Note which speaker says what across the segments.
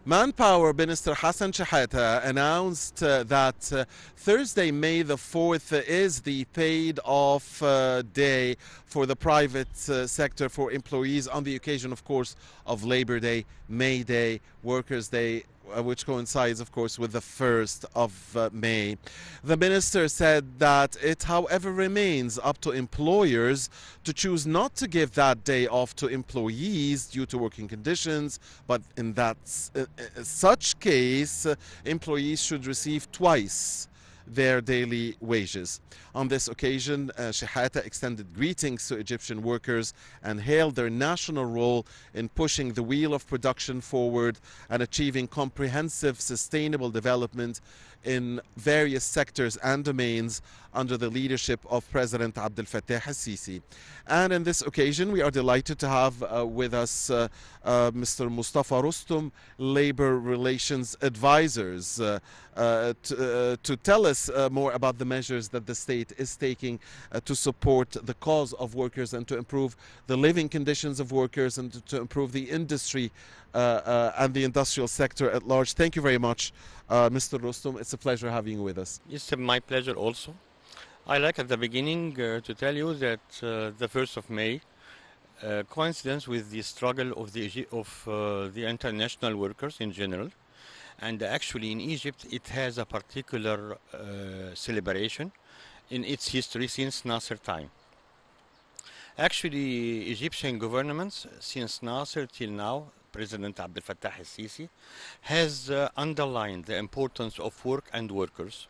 Speaker 1: Manpower Minister Hassan Shahata announced that Thursday, May the 4th, is the paid off day for the private sector for employees on the occasion, of course, of Labor Day, May Day, Workers' Day, which coincides, of course, with the 1st of May. The minister said that it, however, remains up to employers to choose not to give that day off to employees due to working conditions, but in such case, employees should receive twice their daily wages. On this occasion, Shahata extended greetings to Egyptian workers and hailed their national role in pushing the wheel of production forward and achieving comprehensive, sustainable development in various sectors and domains under the leadership of President Abdel Fattah al-Sisi. And on this occasion, we are delighted to have with us Mr. Moustafa Rostom, Labor Relations Advisors, to tell us more about the measures that the state is taking to support the cause of workers and to improve the living conditions of workers and to improve the industry and the industrial sector at large. Thank you very much, Mr. Rostom. It's a pleasure having you with us.
Speaker 2: It's my pleasure also. I like at the beginning to tell you that the 1st of May, coincidence with the struggle of the international workers in general, and actually in Egypt it has a particular celebration in its history since Nasser time. Actually, Egyptian governments since Nasser till now, President Abdel Fattah al-Sisi, has underlined the importance of work and workers.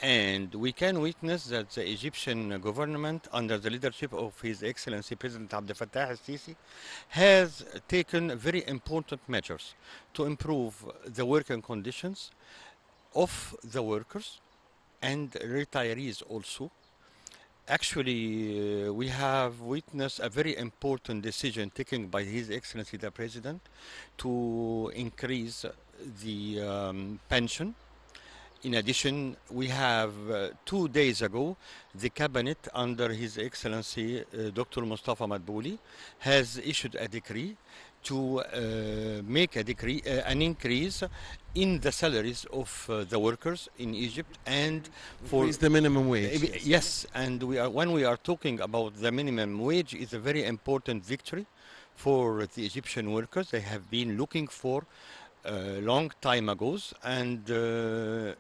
Speaker 2: And we can witness that the Egyptian government, under the leadership of His Excellency President Abdel Fattah al-Sisi, has taken very important measures to improve the working conditions of the workers and retirees also. Actually, we have witnessed a very important decision taken by His Excellency the President to increase the pension. In addition, we have 2 days ago, the cabinet under His Excellency Dr. Moustafa has issued a decree to make an increase in the salaries of the workers in Egypt and
Speaker 1: for the minimum wage.
Speaker 2: Yes, and when we are talking about the minimum wage, it's a very important victory for the Egyptian workers. They have been looking for long time ago, and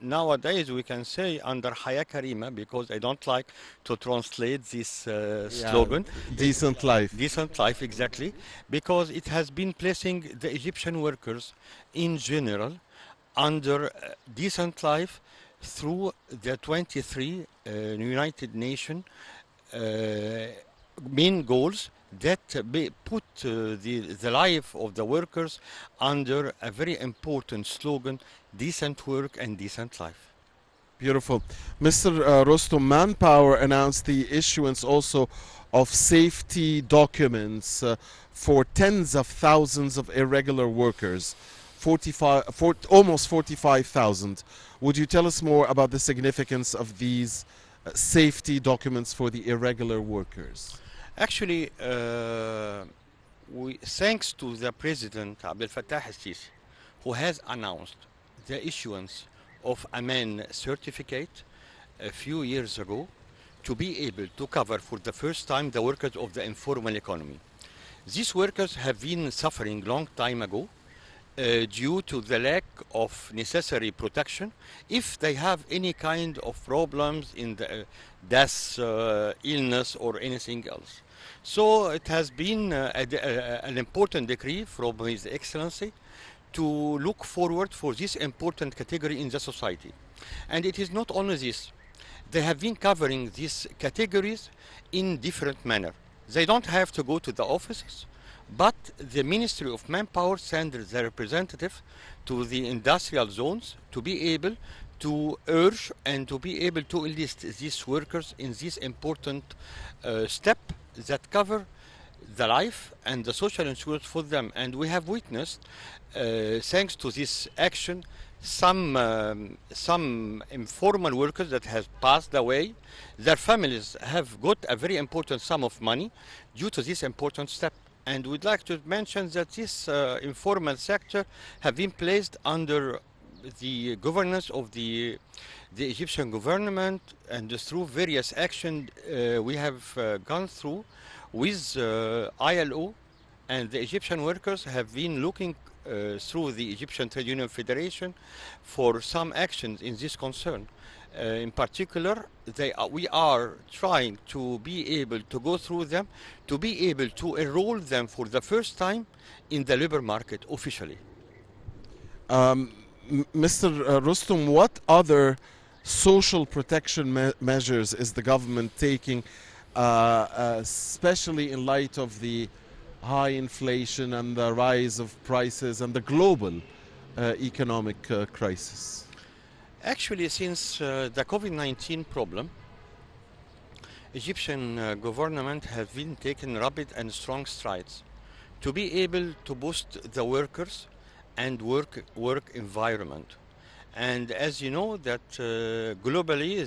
Speaker 2: nowadays we can say under Haya Karima, because I don't like to translate this slogan.
Speaker 1: Decent life.
Speaker 2: Decent life, exactly, because it has been placing the Egyptian workers in general under decent life through the 23 United Nations main goals that put the life of the workers under a very important slogan: decent work and decent life.
Speaker 1: Beautiful. Mr. Rostom, Manpower announced the issuance also of safety documents for tens of thousands of irregular workers, almost 45,000. Would you tell us more about the significance of these safety documents for the irregular workers?
Speaker 2: Actually, thanks to the President Abdel Fattah al-Sisi, who has announced the issuance of a man certificate a few years ago to be able to cover for the first time the workers of the informal economy. These workers have been suffering long time ago due to the lack of necessary protection if they have any kind of problems in the death, illness or anything else. So it has been an important decree from His Excellency to look forward for this important category in the society. And it is not only this. They have been covering these categories in different manner. They don't have to go to the offices, but the Ministry of Manpower sends the representative to the industrial zones to be able to urge and to be able to enlist these workers in this important step that cover the life and the social insurance for them. And we have witnessed, thanks to this action, some informal workers that have passed away. Their families have got a very important sum of money due to this important step. And we'd like to mention that this informal sector have been placed under the governance of the Egyptian government, and through various actions we have gone through with ILO, and the Egyptian workers have been looking through the Egyptian Trade Union Federation for some actions in this concern. In particular, we are trying to be able to go through them, to be able to enroll them for the first time in the labor market officially.
Speaker 1: Mr. Rostom, what other social protection measures is the government taking, especially in light of the high inflation and the rise of prices and the global economic crisis?
Speaker 2: Actually, since the COVID-19 problem, Egyptian government has been taking rapid and strong strides to be able to boost the workers and work environment. And as you know that globally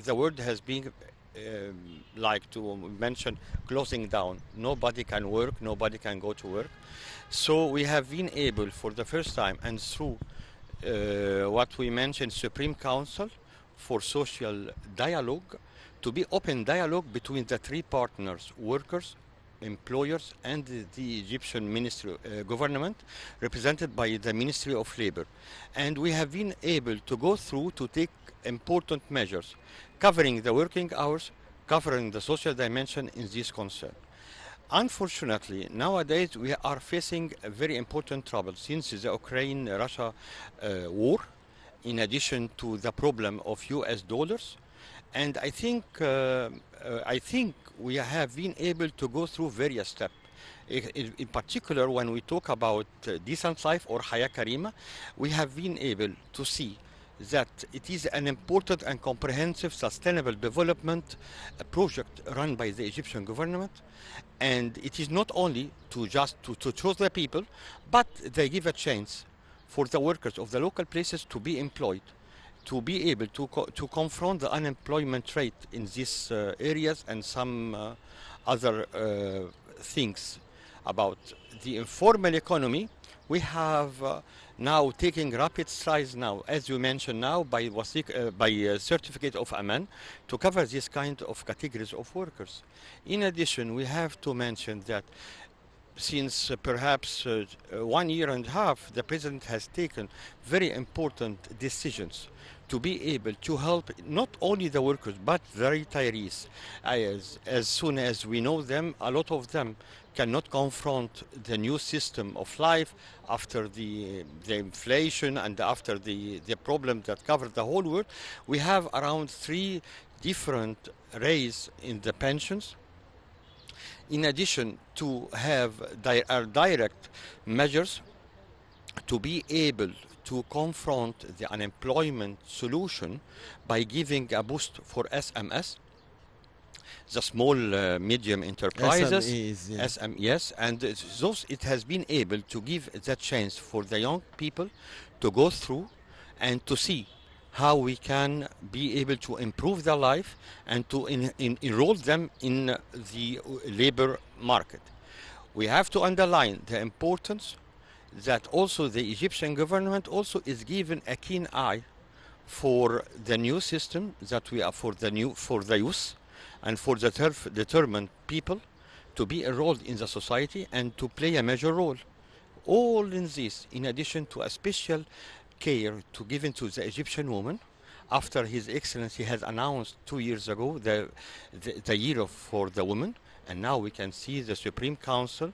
Speaker 2: the world has been like to mention closing down. Nobody can work, nobody can go to work. So we have been able for the first time and through what we mentioned Supreme Council for Social Dialogue to be open dialogue between the three partners, workers, employers and the Egyptian ministry government represented by the Ministry of Labor. And we have been able to go through to take important measures covering the working hours, covering the social dimension in this concern. Unfortunately, nowadays we are facing a very important trouble since the Ukraine-Russia war, in addition to the problem of US dollars. And I think we have been able to go through various steps. In particular, when we talk about decent life or Haya Karima, we have been able to see that it is an important and comprehensive sustainable development project run by the Egyptian government. And it is not only to choose the people, but they give a chance for the workers of the local places to be employed, to be able to confront the unemployment rate in these areas and some other things. About the informal economy, we have now taking rapid strides now, as you mentioned now, by certificate of Aman to cover this kind of categories of workers. In addition, we have to mention that since perhaps 1 year and a half, the President has taken very important decisions to be able to help not only the workers but the retirees. As soon as we know them, a lot of them cannot confront the new system of life after the inflation and after the problem that covered the whole world. We have around 3 different raise in the pensions. In addition to have direct measures to be able to confront the unemployment solution by giving a boost for SMS, the small medium enterprises,
Speaker 1: SMEs, yeah.
Speaker 2: yes, and those it has been able to give that chance for the young people to go through and to see how we can be able to improve their life and to enroll them in the labor market. We have to underline the importance that also the Egyptian government also is given a keen eye for the new system that we are for the youth and for the determined people to be enrolled in the society and to play a major role. All in this, in addition to a special care to given to the Egyptian woman, after His Excellency has announced 2 years ago the year for the woman, and now we can see the Supreme Council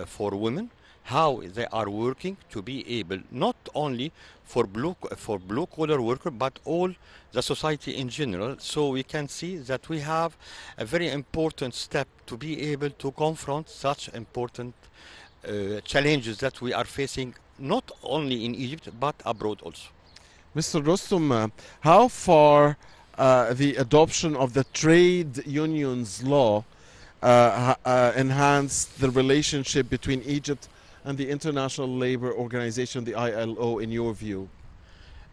Speaker 2: for Women, how they are working to be able not only for blue collar worker but all the society in general. So we can see that we have a very important step to be able to confront such important challenges that we are facing not only in Egypt but abroad also.
Speaker 1: Mr. Rostom, how far the adoption of the trade unions law enhanced the relationship between Egypt and the International Labour Organization, the ILO, in your view?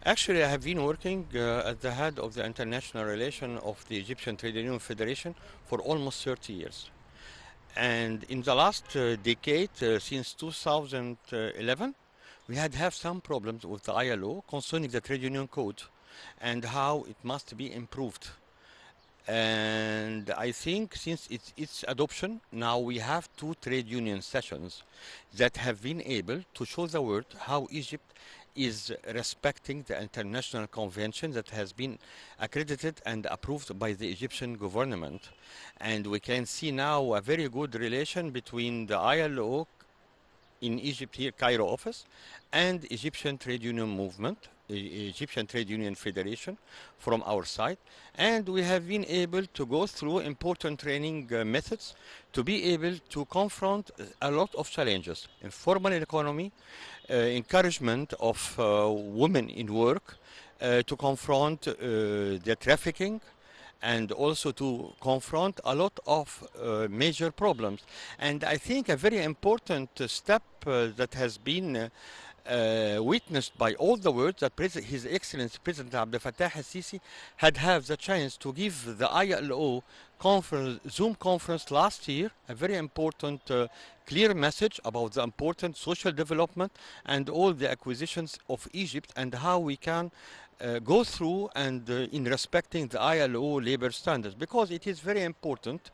Speaker 2: Actually, I have been working at the head of the international relation of the Egyptian Trade Union Federation for almost 30 years. And in the last decade, since 2011, we had have some problems with the ILO concerning the trade union code and how it must be improved. And I think since its adoption, now we have two trade union sessions that have been able to show the world how Egypt is respecting the international convention that has been accredited and approved by the Egyptian government. And we can see now a very good relation between the ILO in Egypt here, Cairo office, and Egyptian trade union movement, Egyptian Trade Union Federation from our side. And we have been able to go through important training methods to be able to confront a lot of challenges. Informal economy, encouragement of women in work, to confront the trafficking, and also to confront a lot of major problems. And I think a very important step that has been witnessed by all the world that His Excellency President Abdel Fattah al-Sisi had the chance to give the ILO Zoom conference last year, a very important clear message about the important social development and all the acquisitions of Egypt and how we can go through and in respecting the ILO labor standards, because it is very important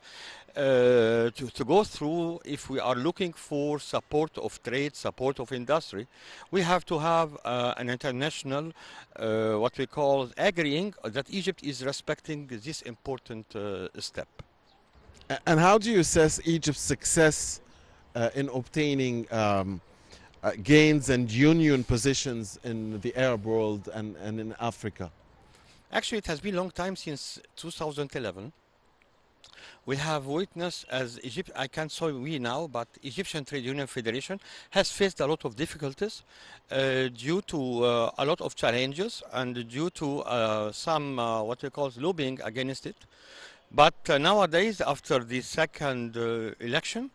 Speaker 2: to go through. If we are looking for support of trade, support of industry, we have to have an international, what we call agreeing that Egypt is respecting this important step.
Speaker 1: And how do you assess Egypt's success in obtaining gains and union positions in the Arab world and in Africa?
Speaker 2: Actually, it has been a long time, since 2011. We have witnessed as Egypt, I can't say we now, but Egyptian Trade Union Federation has faced a lot of difficulties due to a lot of challenges and due to some what we call lobbying against it. But nowadays, after the second election,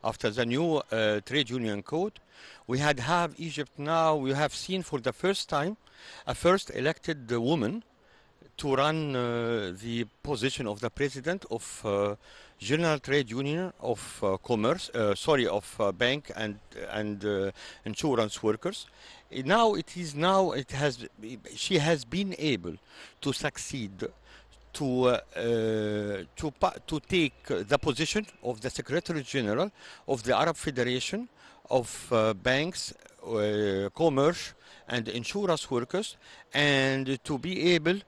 Speaker 2: after the new trade union code, we have Egypt now, we have seen for the first time a first elected woman to run the position of the president of General Trade Union of Commerce, of bank and insurance workers. She has been able to succeed to take the position of the Secretary General of the Arab Federation of Banks, Commerce and Insurance Workers, and to be able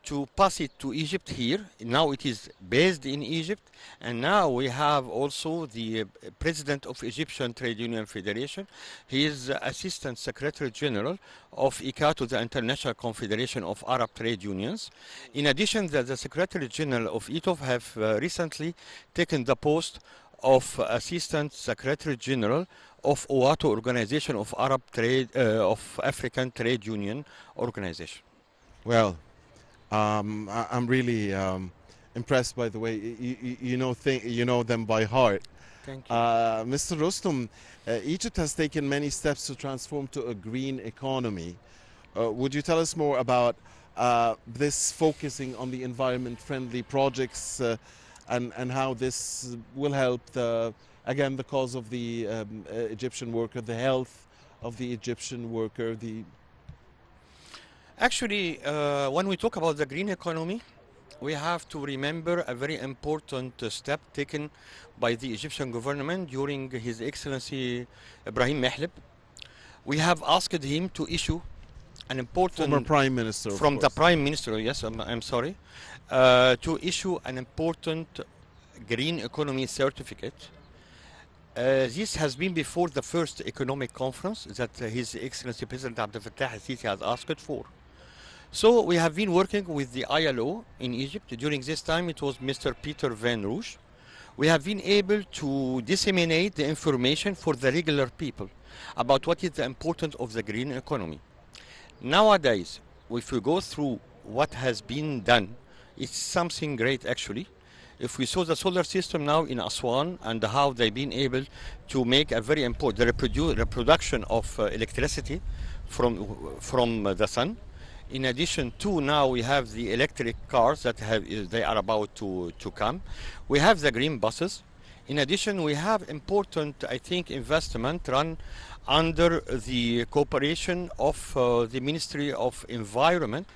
Speaker 2: to pass it to Egypt here. Now it is based in Egypt, and now we have also the president of Egyptian Trade Union Federation. He is Assistant Secretary General of ICATO, the International Confederation of Arab Trade Unions. In addition, the Secretary General of ITOF have recently taken the post of Assistant Secretary General of OATO, Organization of of African Trade Union Organization.
Speaker 1: Well, I'm really impressed by the way you know them by heart.
Speaker 2: Thank you.
Speaker 1: Mr. Rostom, Egypt has taken many steps to transform to a green economy. Would you tell us more about this focusing on the environment-friendly projects and how this will help the cause of the Egyptian worker, the health of the Egyptian worker,
Speaker 2: Actually, when we talk about the green economy, we have to remember a very important step taken by the Egyptian government during His Excellency Ibrahim Mehleb. We have asked him to issue an important...
Speaker 1: Former Prime Minister,
Speaker 2: from the Prime Minister, yes, I'm sorry, to issue an important green economy certificate. This has been before the first economic conference that His Excellency President Abdel Fattah al-Sisi has asked for. So we have been working with the ILO in Egypt. During this time, it was Mr. Peter Van Rouge. We have been able to disseminate the information for the regular people about what is the importance of the green economy. Nowadays, if we go through what has been done, it's something great actually. If we saw the solar system now in Aswan and how they've been able to make a very important reproduction of electricity from the sun. In addition to now we have the electric cars that they are about to come. We have the green buses. In addition, we have important, I think, investment run under the cooperation of the Ministry of Environment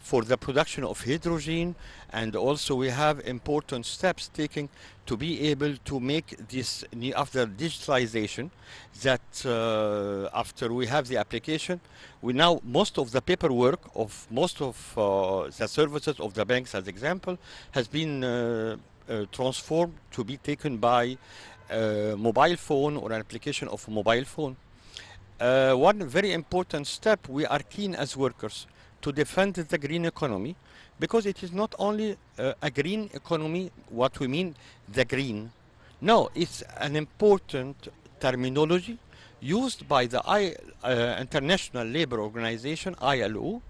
Speaker 2: for the production of hydrogen, and also we have important steps taken to be able to make this after digitalization, that after we have the application, we now most of the paperwork of most of the services of the banks, as example, has been transformed to be taken by mobile phone or an application of a mobile phone. One very important step, we are keen as workers to defend the green economy, because it is not only a green economy, what we mean, the green. No, it's an important terminology used by the International Labour Organization, ILO,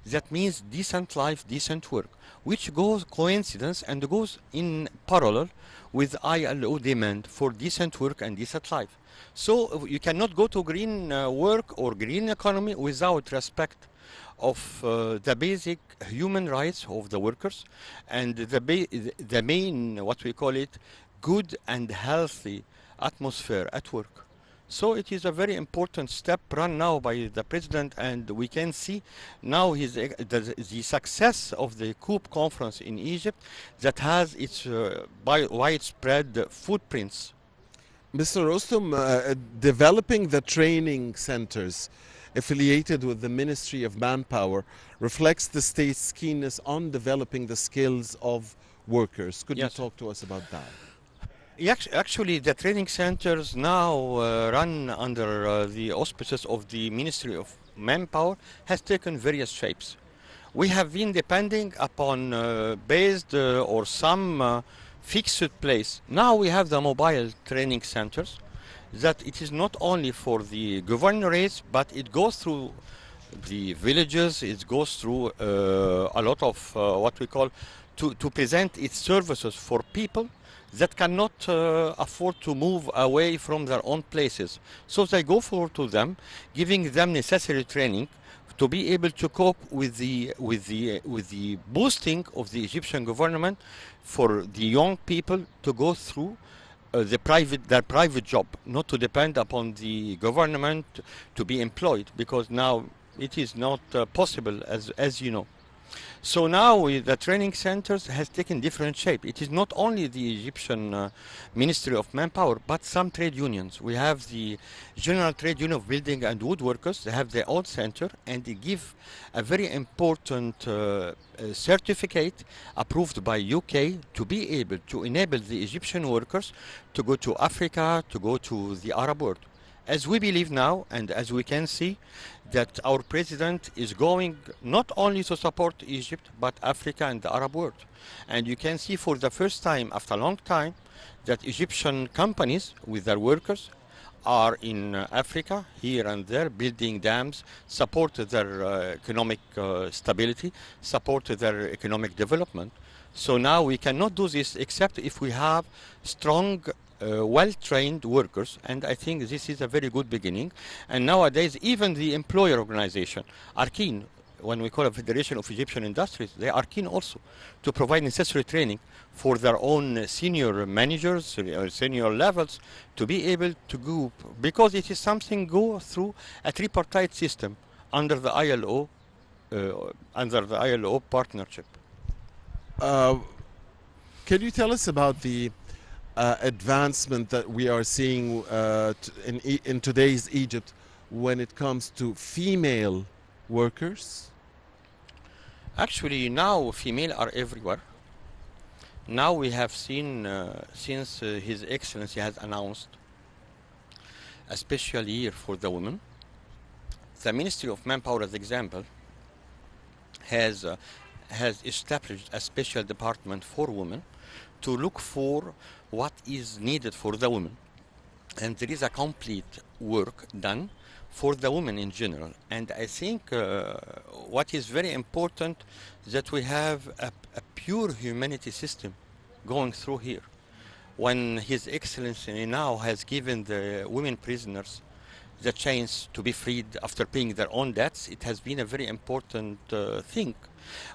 Speaker 2: that means decent life, decent work, which goes coincidence and goes in parallel with ILO demand for decent work and decent life. So you cannot go to green work or green economy without respect of the basic human rights of the workers, and the main, what we call it, good and healthy atmosphere at work. So it is a very important step run now by the president, and we can see now the success of the COP conference in Egypt that has its widespread footprints.
Speaker 1: Mr. Rostom, developing the training centers affiliated with the Ministry of Manpower reflects the state's keenness on developing the skills of workers. Could
Speaker 2: Yes.
Speaker 1: you talk to us about that?
Speaker 2: Actually, the training centers now run under the auspices of the Ministry of Manpower has taken various shapes. We have been depending upon based or some fixed place. Now we have the mobile training centers, that it is not only for the governorates, but it goes through the villages, it goes through a lot of what we call to present its services for people that cannot afford to move away from their own places. So they go to them, giving them necessary training to be able to cope with the boosting of the Egyptian government for the young people to go through their private job, not to depend upon the government to be employed, because now it is not possible, as you know. So now the training centers has taken different shape. It is not only the Egyptian Ministry of Manpower, but some trade unions. We have the General Trade Union of Building and Woodworkers. They have their own center, and they give a very important certificate approved by UK to be able to enable the Egyptian workers to go to Africa, to go to the Arab world. As we believe now, and as we can see, that our president is going not only to support Egypt, but Africa and the Arab world. And you can see for the first time, after a long time, that Egyptian companies with their workers are in Africa, here and there, building dams, support their economic stability, support their economic development. So now we cannot do this except if we have strong well-trained workers, and I think this is a very good beginning. And nowadays, even the employer organization are keen. When we call a Federation of Egyptian Industries, they are keen also to provide necessary training for their own senior managers or senior levels to be able to go, because it is something go through a tripartite system under the ILO partnership.
Speaker 1: Can you tell us about the advancement that we are seeing in today's Egypt when it comes to female workers?
Speaker 2: Actually, now female are everywhere. Now we have seen, since His Excellency has announced a special year for the women, the Ministry of Manpower, as example, has established a special department for women to look for what is needed for the women. And there is a complete work done for the women in general. And I think what is very important that we have a pure humanity system going through here. When His Excellency now has given the women prisoners the chance to be freed after paying their own debts. It has been a very important thing.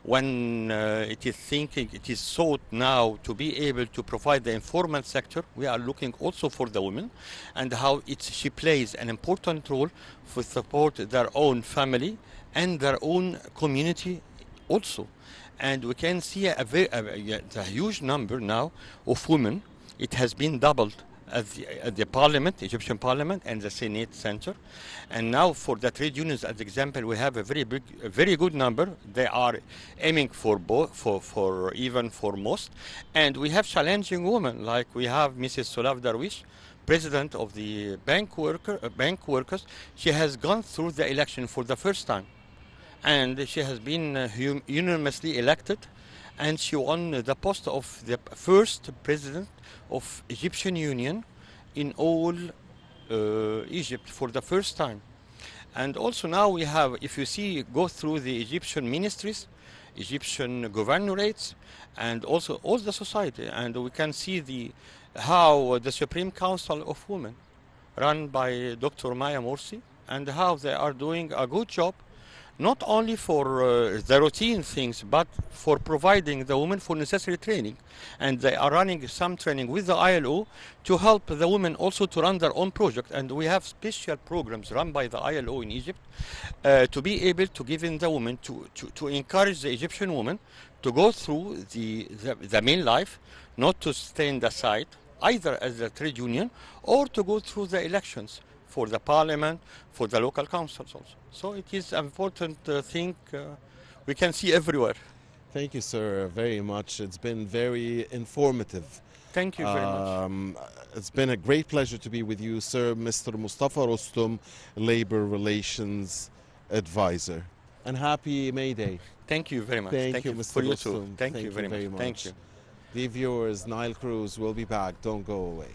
Speaker 2: When it is thought now to be able to provide the informal sector, we are looking also for the women and how she plays an important role for support their own family and their own community also. And we can see a huge number now of women. It has been doubled at the parliament, Egyptian parliament, and the Senate Center. And now for the trade unions, as example, we have a very good number. They are aiming for even for most. And we have challenging women, like we have Mrs. Solaf Darwish, president of the bank workers. She has gone through the election for the first time, and she has been unanimously elected, and she won the post of the first president of Egyptian Union in all Egypt for the first time. And also now we have, if you go through the Egyptian ministries, Egyptian governorates, and also all the society, and we can see how the Supreme Council of Women, run by Dr. Maya Morsi, and how they are doing a good job, not only for the routine things, but for providing the women for necessary training. And they are running some training with the ILO to help the women also to run their own project. And we have special programs run by the ILO in Egypt to be able to give in the women, to encourage the Egyptian women to go through the main life, not to stand aside, either as a trade union or to go through the elections for the parliament, for the local councils also. So it is an important thing we can see everywhere.
Speaker 1: Thank you, sir, very much. It's been very informative.
Speaker 2: Thank you very much.
Speaker 1: It's been a great pleasure to be with you, sir, Mr. Moustafa Rostom, Labor Relations Advisor. And happy May Day.
Speaker 2: Thank you very much.
Speaker 1: Thank you, Mr.
Speaker 2: For you
Speaker 1: Rostom.
Speaker 2: too. Thank you very much. Thank you.
Speaker 1: Dear viewers, Nile Cruise will be back. Don't go away.